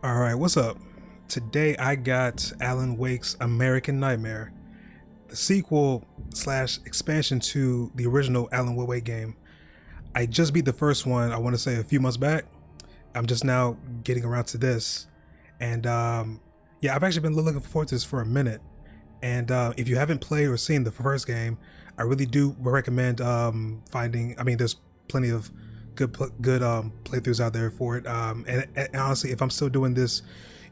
All right, what's up? Today I got Alan Wake's American Nightmare, the sequel slash expansion to the original Alan Wake game. I just beat the first one, I want to say a few months back. I'm just now getting around to this. And yeah, I've actually been looking forward to this for a minute. And if you haven't played or seen the first game, I really do recommend finding. I mean, there's plenty of good playthroughs out there for it. And honestly, if I'm still doing this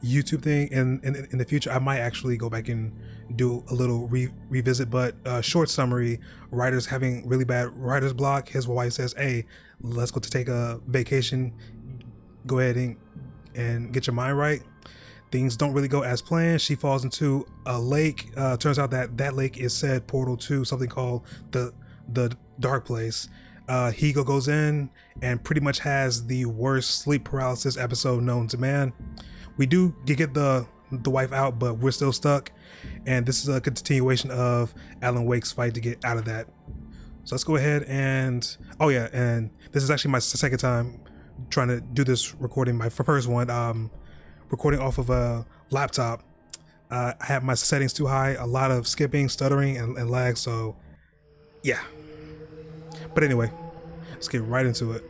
YouTube thing in the future, I might actually go back and do a little revisit. But short summary: writers having really bad writer's block. His wife says, "Hey, let's go to take a vacation. Go ahead and get your mind right." Things don't really go as planned. She falls into a lake. Turns out that lake is said portal to something called the dark place. He goes in and pretty much has the worst sleep paralysis episode known to man. We do get the wife out, but we're still stuck. And this is a continuation of Alan Wake's fight to get out of that. So let's go ahead and and this is actually my second time trying to do this recording. My first one, recording off of a laptop. I have my settings too high, a lot of skipping, stuttering, and lag, so yeah. But anyway, let's get right into it.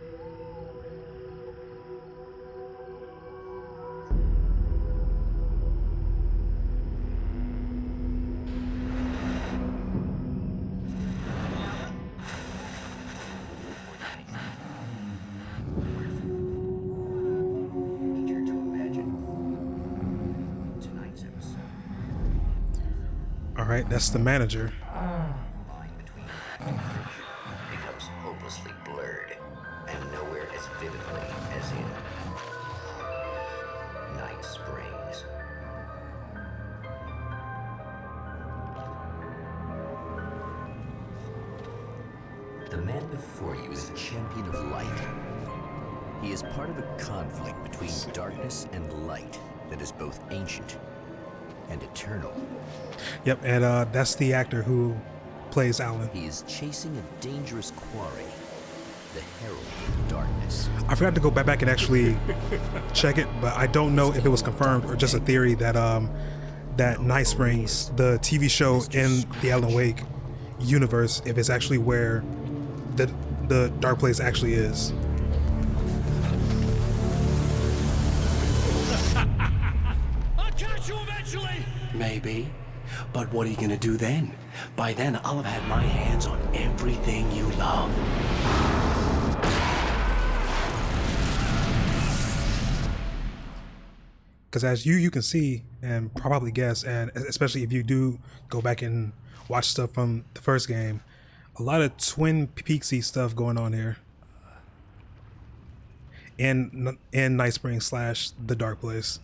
All right, that's the manager. Line between becomes hopelessly blurred, and nowhere as vividly as in Night Springs. The man before you is a champion of light. He is part of a conflict between darkness and light that is both ancient and eternal. Yep, and that's the actor who plays Alan. He is chasing a dangerous quarry, the Herald of the Darkness. I forgot to go back and actually check it, but I don't know if it was confirmed or just a theory that that Night Springs, the TV show in the Alan Wake universe, if it's actually where the dark place actually is. I'll catch you eventually! Maybe. But what are you gonna do then? By then, I'll have had my hands on everything you love. Because as you can see and probably guess, and especially if you do go back and watch stuff from the first game, a lot of Twin Peaksy stuff going on here in Night Springs slash the dark place.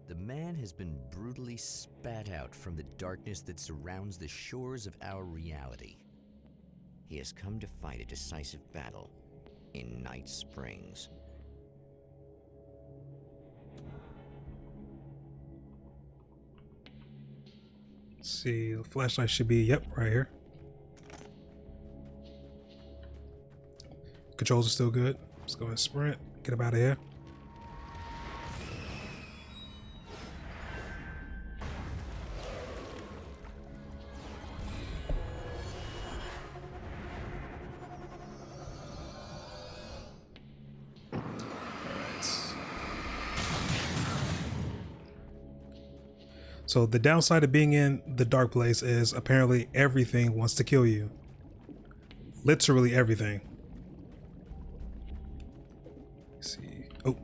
The man has been brutally spat out from the darkness that surrounds the shores of our reality. He has come to fight a decisive battle in Night Springs. Let's see, the flashlight should be, yep, right here. Controls are still good. Let's go and sprint, get up out of here. So the downside of being in the dark place is apparently everything wants to kill you. Literally everything. Let's see. Oh.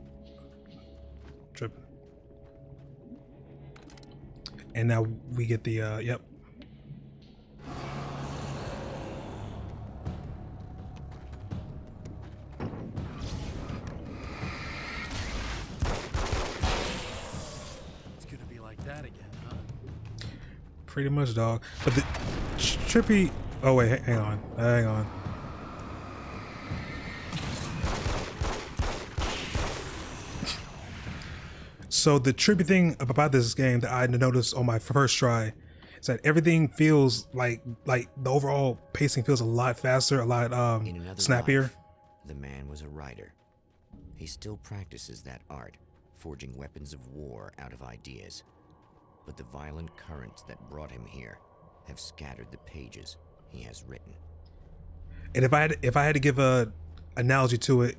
Tripping. And now we get the, yep. That again, huh? Pretty much, dog. But the trippy. Oh wait, hang on. So the trippy thing about this game that I noticed on my first try is that everything feels like the overall pacing feels a lot faster, a lot snappier. The man was a writer. He still practices that art, forging weapons of war out of ideas. But the violent currents that brought him here have scattered the pages he has written. And if I had to give a analogy to it,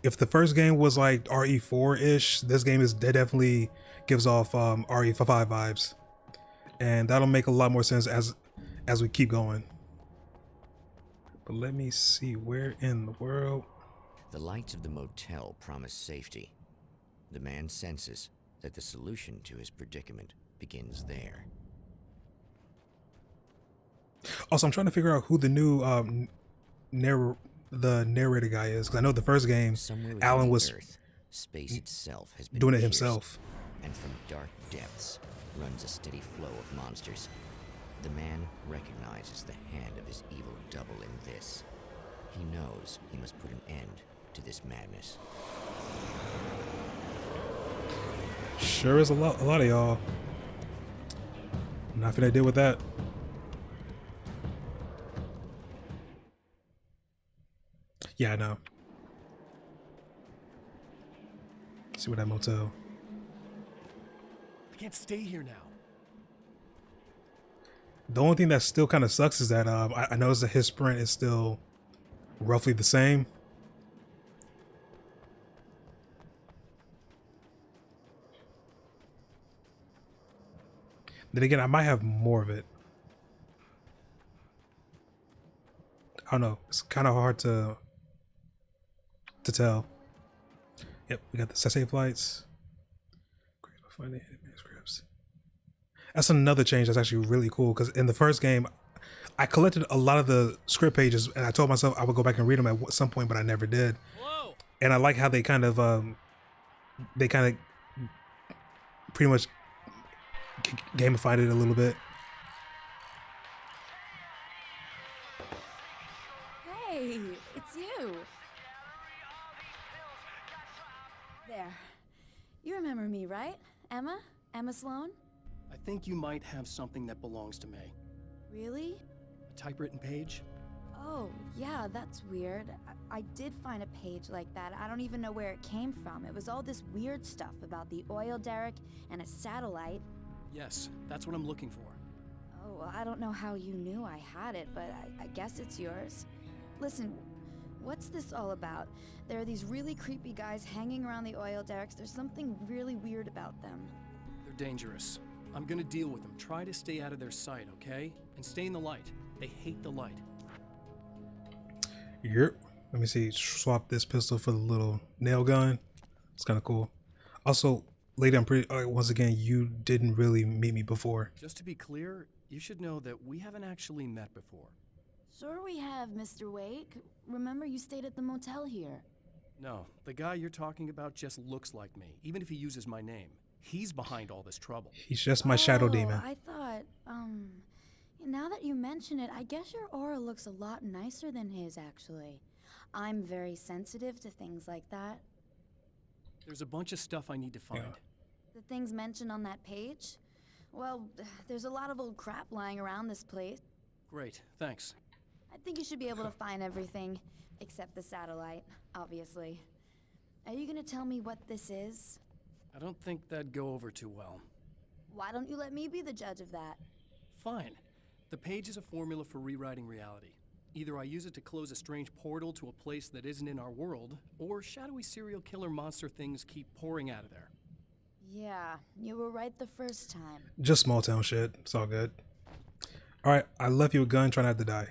if the first game was like RE4 ish, this game is definitely gives off RE5 vibes, and that'll make a lot more sense as we keep going. But let me see, where in the world? The lights of the motel promise safety. The man senses that the solution to his predicament begins there. Also, I'm trying to figure out who the new narrator guy is, because I know the first game Somewhere within Alan the was Earth, space itself has been doing it pierced, himself. and from dark depths runs a steady flow of monsters. The man recognizes the hand of his evil double in this. He knows he must put an end to this madness. Sure is a lot of y'all. Nothing I did with that. Yeah, I know. Let's see what that motel. I can't stay here now. The only thing that still kind of sucks is that I noticed that his sprint is still roughly the same. Then again, I might have more of it. I don't know. It's kind of hard to tell. Yep, we got the Sesame flights. Finding hidden manuscripts. That's another change that's actually really cool, because in the first game, I collected a lot of the script pages, and I told myself I would go back and read them at some point, but I never did. Whoa! And I like how they kind of pretty much gamified it a little bit. Hey, it's you. There. You remember me, right? Emma? Emma Sloan? I think you might have something that belongs to me. Really? A typewritten page? Oh, yeah, that's weird. I did find a page like that. I don't even know where it came from. It was all this weird stuff about the oil derrick and a satellite. Yes, that's what I'm looking for. Oh, well, I don't know how you knew I had it, but I guess it's yours. Listen, what's this all about? There are these really creepy guys hanging around the oil derricks. There's something really weird about them. They're dangerous. I'm gonna deal with them. Try to stay out of their sight, okay? And stay in the light. They hate the light. Yep. Let me see. Swap this pistol for the little nail gun. It's kind of cool. Also, lady, I'm pretty. Once again, you didn't really meet me before. Just to be clear, you should know that we haven't actually met before. Sure we have, Mr. Wake. Remember you stayed at the motel here. No, the guy you're talking about just looks like me, even if he uses my name. He's behind all this trouble. He's just my shadow Oh, demon. I thought, now that you mention it, I guess your aura looks a lot nicer than his, actually. I'm very sensitive to things like that. There's a bunch of stuff I need to find. Yeah. The things mentioned on that page? Well, there's a lot of old crap lying around this place. Great, thanks. I think you should be able to find everything, except the satellite, obviously. Are you gonna tell me what this is? I don't think that'd go over too well. Why don't you let me be the judge of that? Fine. The page is a formula for rewriting reality. Either I use it to close a strange portal to a place that isn't in our world, or shadowy serial killer monster things keep pouring out of there. Yeah, you were right the first time. Just small town shit. It's all good. All right, I left you a gun. Try not to die.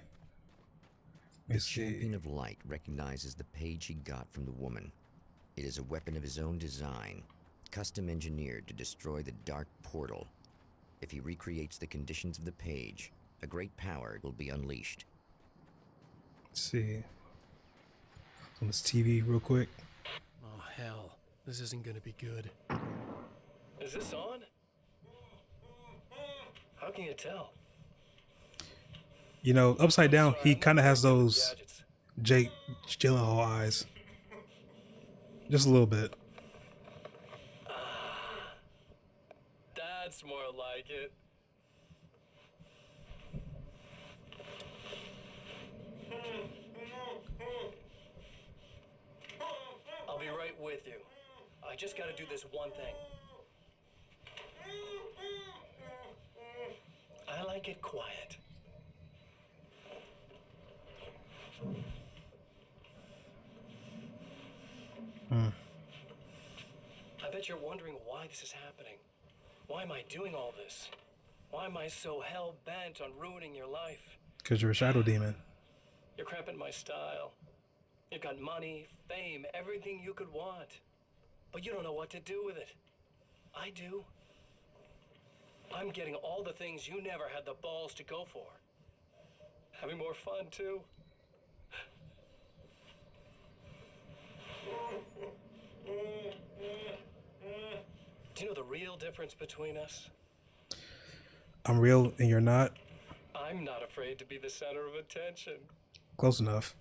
Let me The see. champion of light recognizes the page he got from the woman. It is a weapon of his own design, custom engineered to destroy the dark portal. If he recreates the conditions of the page, a great power will be unleashed. Let's see. On this TV, real quick. Oh, hell. This isn't gonna be good. Is this on? How can you tell? You know, upside down, he kind of has those Jake Gyllenhaal eyes. Just a little bit. That's more like it. right with you. I just gotta do this one thing. I like it quiet. I bet you're wondering why this is happening. Why am I doing all this? Why am I so hell-bent on ruining your life? Because you're a shadow demon. You're cramping my style. You've got money, fame, everything you could want. But you don't know what to do with it. I do. I'm getting all the things you never had the balls to go for. Having more fun, too. Do you know the real difference between us? I'm real and you're not. I'm not afraid to be the center of attention. Close enough.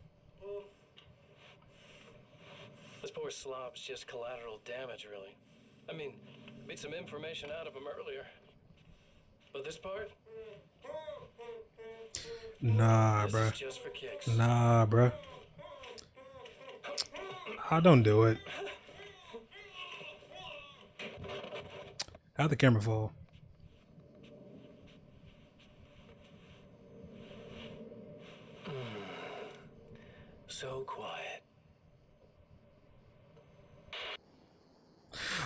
This poor slob's just collateral damage, really. I mean, made some information out of him earlier. But this part? Nah, This bruh. is just for kicks. Nah, bruh. I don't do it. How'd the camera fall? So quiet.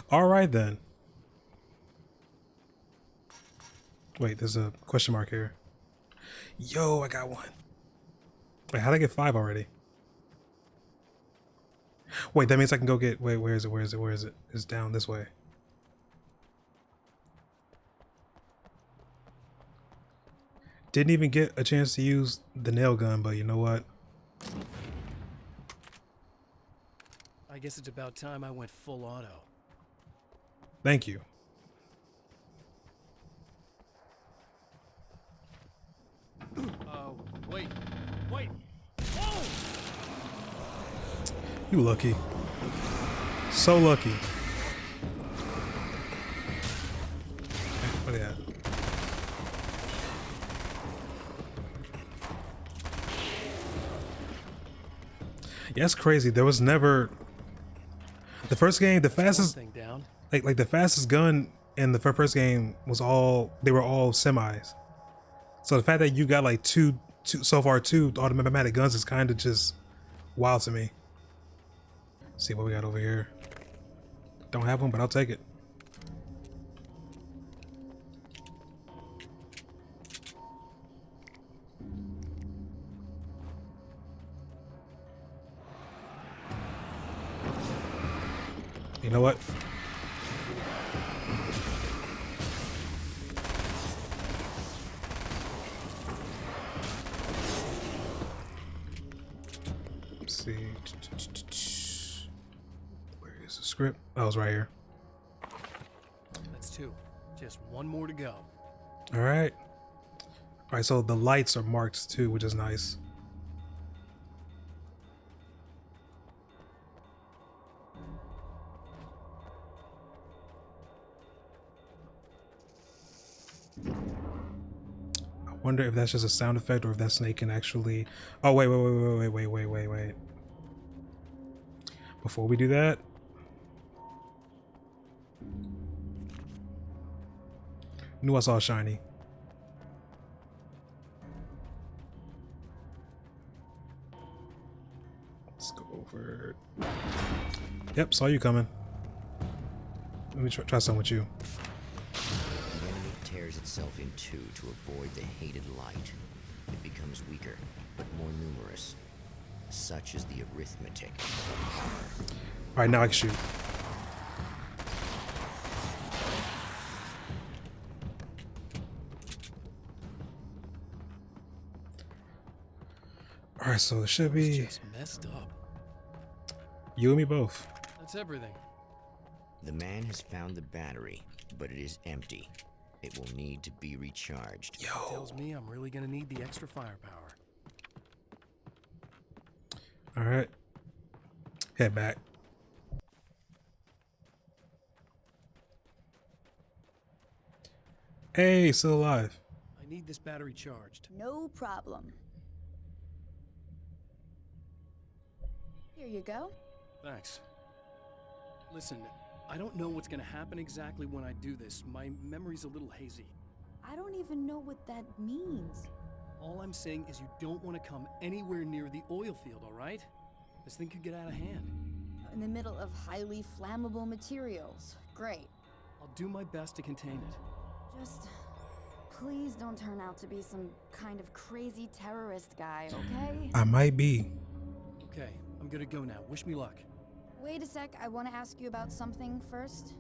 All right then. Wait, there's a question mark here. Yo, I got one. Wait, how'd I get 5 already? Wait, that means I can go get. Wait, where is it? Where is it? Where is it? It's down this way. Didn't even get a chance to use the nail gun, but you know what? I guess it's about time I went full auto. Thank you. Wait. Wait. Whoa! You lucky. So lucky. What are they at? Yeah, it's crazy. There was never the first game. The fastest, Thing down. like the fastest gun in the first game was all they were all semis. So the fact that you got like two so far two automatic guns is kind of just wild to me. See what we got over here. Don't have one, but I'll take it. You know what? Let's see. Where is the script? Oh, it's right here. That's 2. Just one more to go. All right. All right, so the lights are marked too, which is nice. I wonder if that's just a sound effect or if that snake can actually. Oh wait. Before we do that, knew I saw a shiny. Let's go over. Yep, saw you coming. Let me try something with you. The enemy tears itself in two to avoid the hated light. It becomes weaker, but more numerous. Such is the arithmetic. All right, now I can shoot. All right, so it should be It's just messed up. you and me both. That's everything. The man has found the battery, but it is empty. It will need to be recharged. Yo. Tells me I'm really gonna need the extra firepower. All right. Head back. Hey, still alive. I need this battery charged. No problem. Here you go. Thanks. Listen, I don't know what's gonna happen exactly when I do this. My memory's a little hazy. I don't even know what that means. All I'm saying is you don't want to come anywhere near the oil field, all right? This thing could get out of hand. In the middle of highly flammable materials. Great. I'll do my best to contain it. Just please don't turn out to be some kind of crazy terrorist guy, okay? I might be. Okay, I'm gonna go now. Wish me luck. Wait a sec, I want to ask you about something first.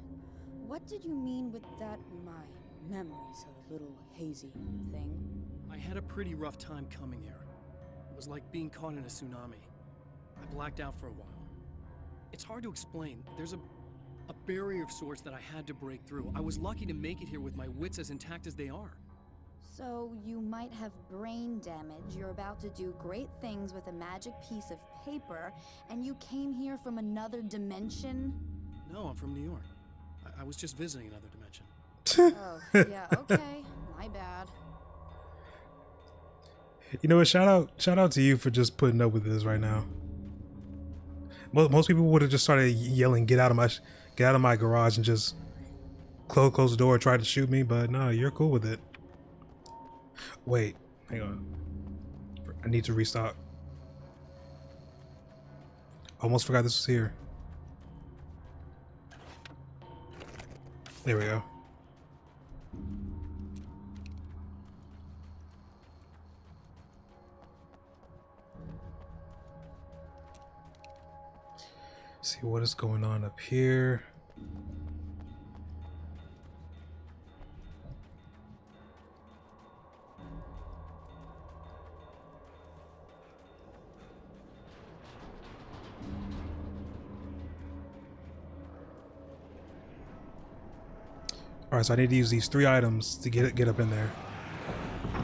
What did you mean with that my memory's a little hazy thing? I had a pretty rough time coming here. It was like being caught in a tsunami. I blacked out for a while. It's hard to explain. There's a barrier of sorts that I had to break through. I was lucky to make it here with my wits as intact as they are. So you might have brain damage, you're about to do great things with a magic piece of paper, and you came here from another dimension? No, I'm from New York. I was just visiting another dimension. Oh, yeah, okay. My bad. You know what? Shout out to you for just putting up with this right now. Most people would have just started yelling, "Get out of my garage," and just close the door, try to shoot me. But no, you're cool with it. Wait, hang on. I need to restock. Almost forgot this was here. There we go. See what is going on up here. All right, so I need to use these 3 items to get up in there.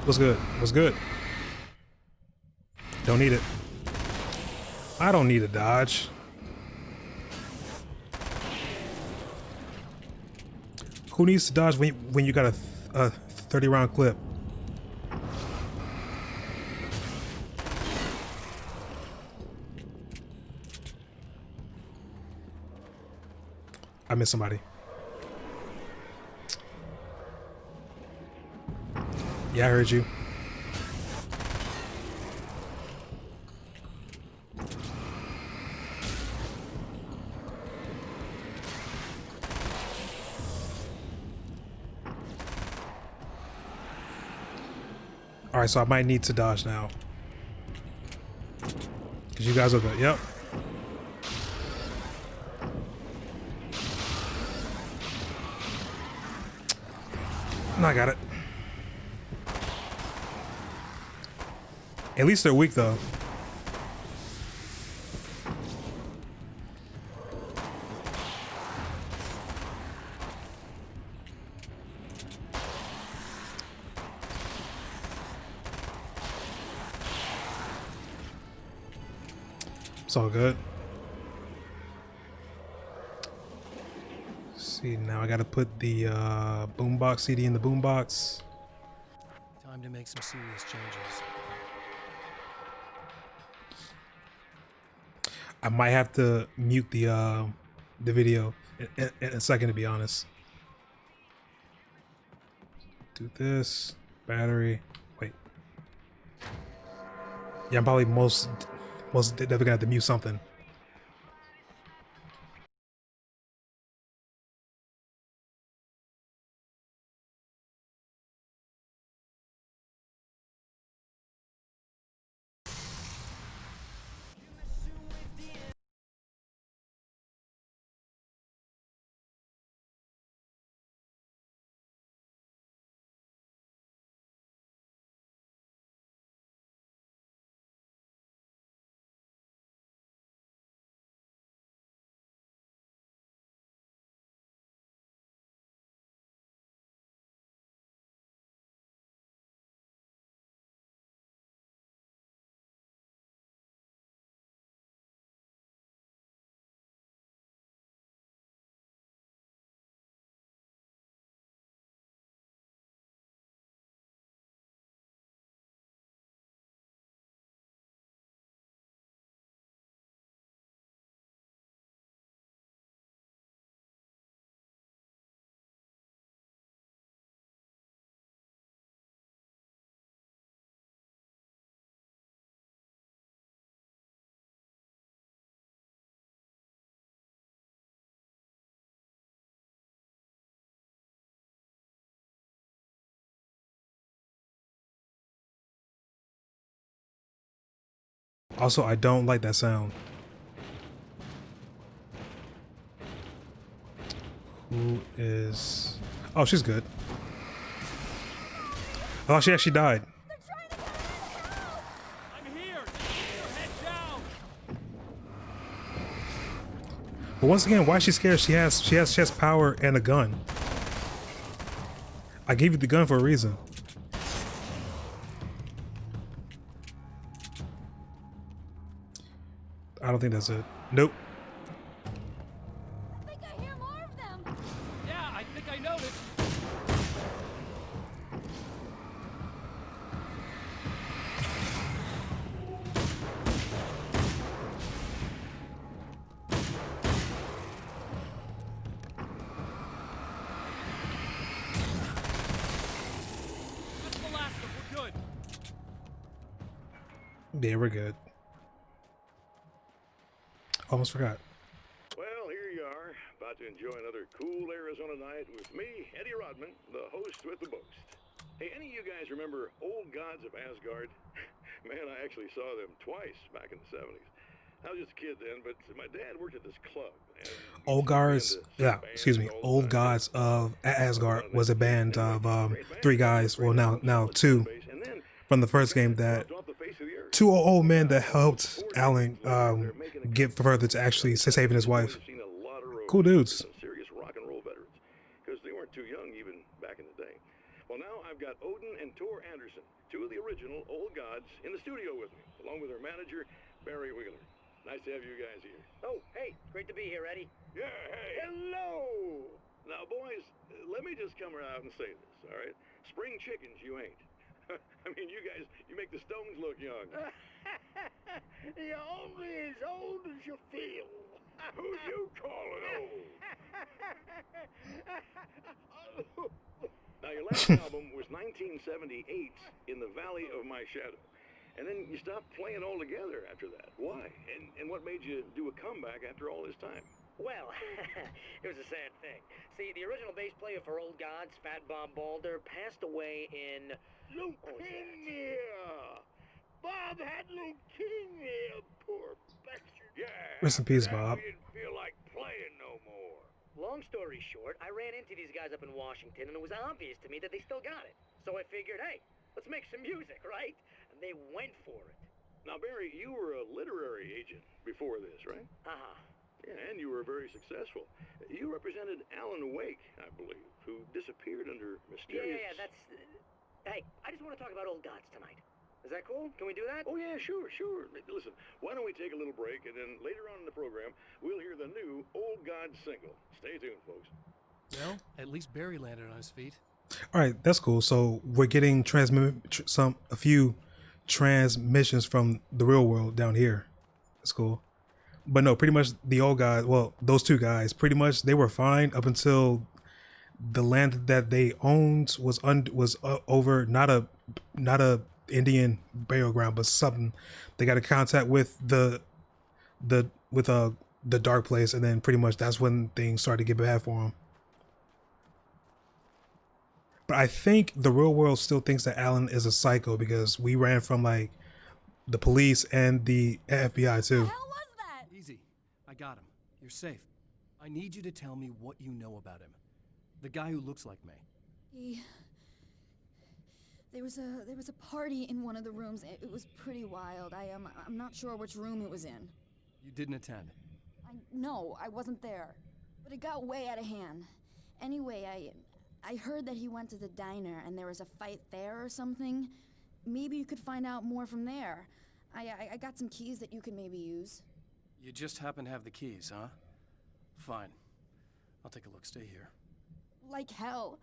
What's good? What's good? Don't need it. I don't need a dodge. Who needs to dodge when you got a 30-round clip? I missed somebody. Yeah, I heard you. All right, so I might need to dodge now. Because you guys are good. Yep. No, I got it. At least they're weak, though. It's all good. See, now I gotta put the boombox CD in the boombox. Time to make some serious changes. I might have to mute the video in a second, to be honest. Do this battery. Wait. Yeah, I'm probably most definitely gonna have to mute something. Also, I don't like that sound. Who is... Oh, she's good. Oh, she actually died. I'm here. Head down. But once again, why is she scared? She has power and a gun. I gave you the gun for a reason. I don't think that's it. Nope. I think I hear more of them. Yeah, I think I noticed. That's the last one. We're good. Yeah, we're good. Almost forgot. Well, here you are, about to enjoy another cool Arizona night with me, Eddie Rodman, the host with the boast. Hey, any of you guys remember Old Gods of Asgard? Man, I actually saw them twice back in the 70s. I was just a kid then, but my dad worked at this club. And Old Gods, yeah, excuse me. Old Gods of Asgard was a band of three guys. Well, now two from the first game that two old men that helped Alan get further to actually saving his wife. Cool dudes. Some serious rock and roll veterans, because they weren't too young even back in the day. Well, now I've got Odin and Tor Anderson, two of the original Old Gods, in the studio with me, along with their manager, Barry Wheeler. Nice to have you guys here. Oh, hey, great to be here, Eddie. Yeah, hey. Hello! Now, boys, let me just come right out and say this, all right? Spring chickens, you ain't. I mean, you guys, you make the Stones look young. You're only as old as you feel. Who you calling old? Now, your last album was 1978, In the Valley of My Shadow. And then you stopped playing altogether after that. Why? And what made you do a comeback after all this time? Well, it was a sad thing. See, the original bass player for Old Gods, Fat Bob Balder, passed away in... Leukemia! Bob had leukemia, poor bastard. Yeah. Rest in peace, Bob. We didn't feel like playing no more. Long story short, I ran into these guys up in Washington, and it was obvious to me that they still got it. So I figured, hey, let's make some music, right? And they went for it. Now, Barry, you were a literary agent before this, right? Uh-huh. Yeah, and you were very successful. You represented Alan Wake, I believe, who disappeared under mysterious... Yeah, that's... Hey, I just want to talk about Old Gods tonight. Is that cool? Can we do that? Oh, yeah, sure. Listen, why don't we take a little break, and then later on in the program, we'll hear the new Old God single. Stay tuned, folks. Well, at least Barry landed on his feet. All right, that's cool. So we're getting a few transmissions from the real world down here. That's cool. But no, pretty much the old guys. Well, those two guys, pretty much they were fine up until the land that they owned was over not a Indian burial ground, but something. They got in contact with the dark place, and then pretty much that's when things started to get bad for them. But I think the real world still thinks that Alan is a psycho because we ran from like the police and the FBI too. What was that? Easy. I got him. You're safe. I need you to tell me what you know about him. The guy who looks like me. There was a party in one of the rooms. It was pretty wild. I'm not sure which room it was in. You didn't attend. No, I wasn't there. But it got way out of hand. Anyway, I heard that he went to the diner and there was a fight there or something. Maybe you could find out more from there. I got some keys that you could maybe use. You just happen to have the keys, huh? Fine. I'll take a look. Stay here. Like hell.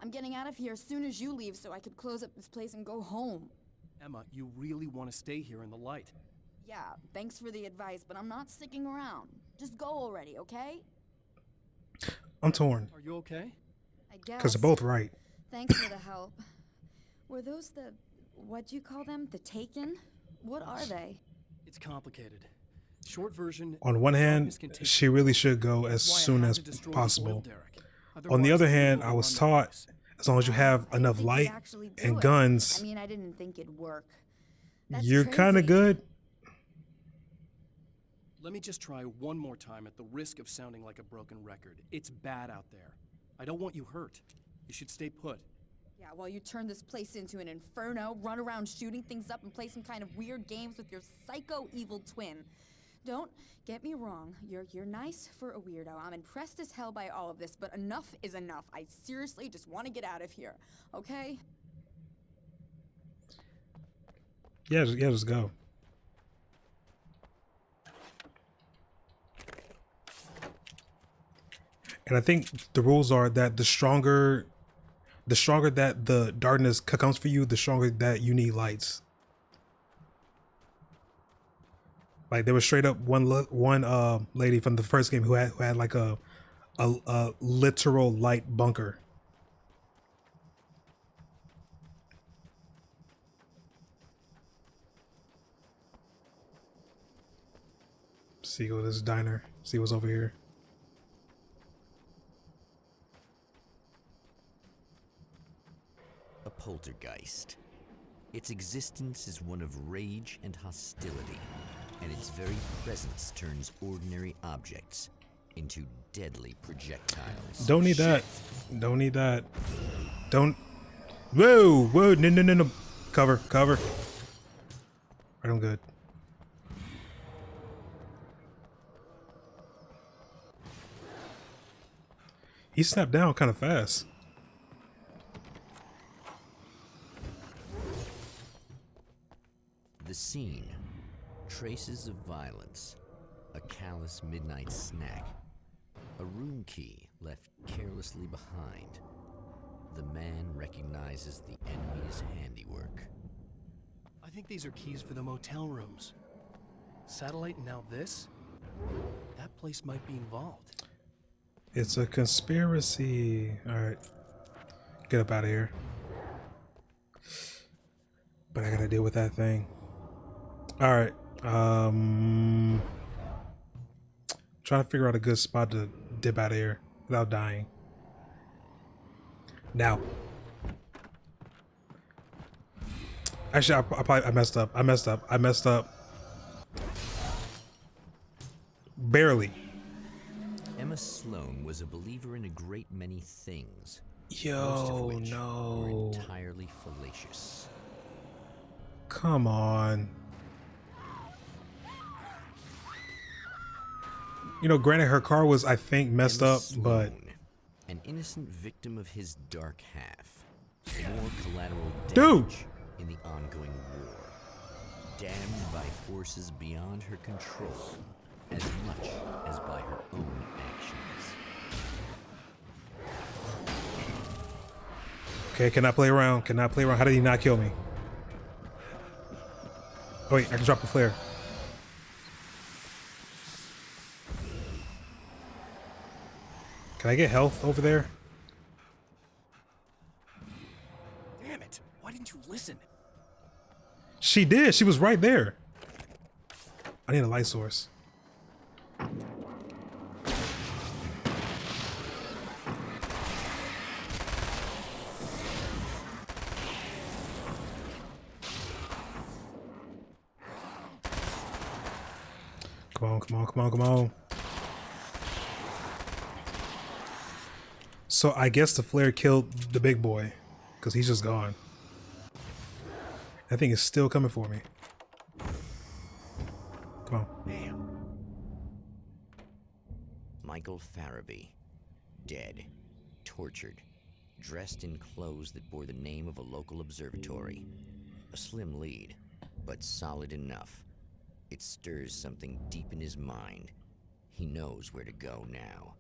I'm getting out of here as soon as you leave so I could close up this place and go home. Emma, you really want to stay here in the light. Yeah, thanks for the advice, but I'm not sticking around. Just go already, okay? I'm torn Are you okay? I guess. because they're both right. Thanks for the help. Were those what'd you call them? The Taken? What are they? It's complicated. Short version. On one hand, darkness can take she really should go as That's why I soon had as to destroy the possible. oil derrick. On the Otherwise, other the hand, people I was will run the taught place. as long as you have I enough didn't think light you'd actually do and it. guns, I mean, I didn't think it'd work. That's you're kind crazy. of good. Let me just try one more time at the risk of sounding like a broken record. It's bad out there. I don't want you hurt. You should stay put. Yeah, while you turn this place into an inferno, run around shooting things up and play some kind of weird games with your psycho evil twin. Don't get me wrong, you're nice for a weirdo. I'm impressed as hell by all of this, but enough is enough. I seriously just want to get out of here, okay? Yeah, just go. And I think the rules are that the stronger that the darkness comes for you, the stronger that you need lights. Like there was straight up one lady from the first game who had like a literal light bunker. See go to this diner. See what's over here. A poltergeist. Its existence is one of rage and hostility, and its very presence turns ordinary objects into deadly projectiles. Don't need that. Don't need that. Don't. Whoa, no. Cover. Right, I'm good. He snapped down kind of fast. The scene. Traces of violence. A callous midnight snack. A room key left carelessly behind. The man recognizes the enemy's handiwork. I think these are keys for the motel rooms. Satellite and now this? That place might be involved. It's a conspiracy. Alright. Get up out of here. But I gotta deal with that thing. Alright. Trying to figure out a good spot to dip out of here without dying. Now. Actually, I messed up. I messed up. Barely. Emma Sloan was a believer in a great many things. Most of Yo, which no. were entirely fallacious. Come on. You know, granted, her car was, I think, messed Emma up, but Sloan, an innocent victim of his dark half. More collateral Dude! damage in the ongoing war. Damned by forces beyond her control, as much as by her own actions. okay, cannot play around. Cannot play around. How did he not kill me? Oh, wait, I can drop a flare. Can I get health over there? Damn it! Why didn't you listen? She did. She was right there. I need a light source. Come on. So I guess the flare killed the big boy, because he's just gone. That thing is still coming for me. Come on. Damn. Michael Farabee, dead, tortured, dressed in clothes that bore the name of a local observatory. A slim lead, but solid enough. It stirs something deep in his mind. He knows where to go now.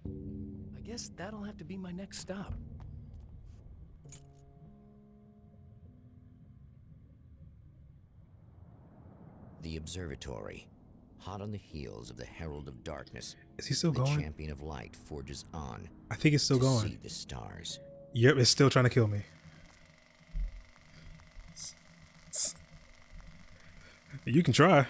I guess that'll have to be my next stop. The observatory, hot on the heels of the Herald of Darkness. Is he still the going? champion of light forges on. I think it's still to going. See the stars. Yep, it's still trying to kill me. You can try.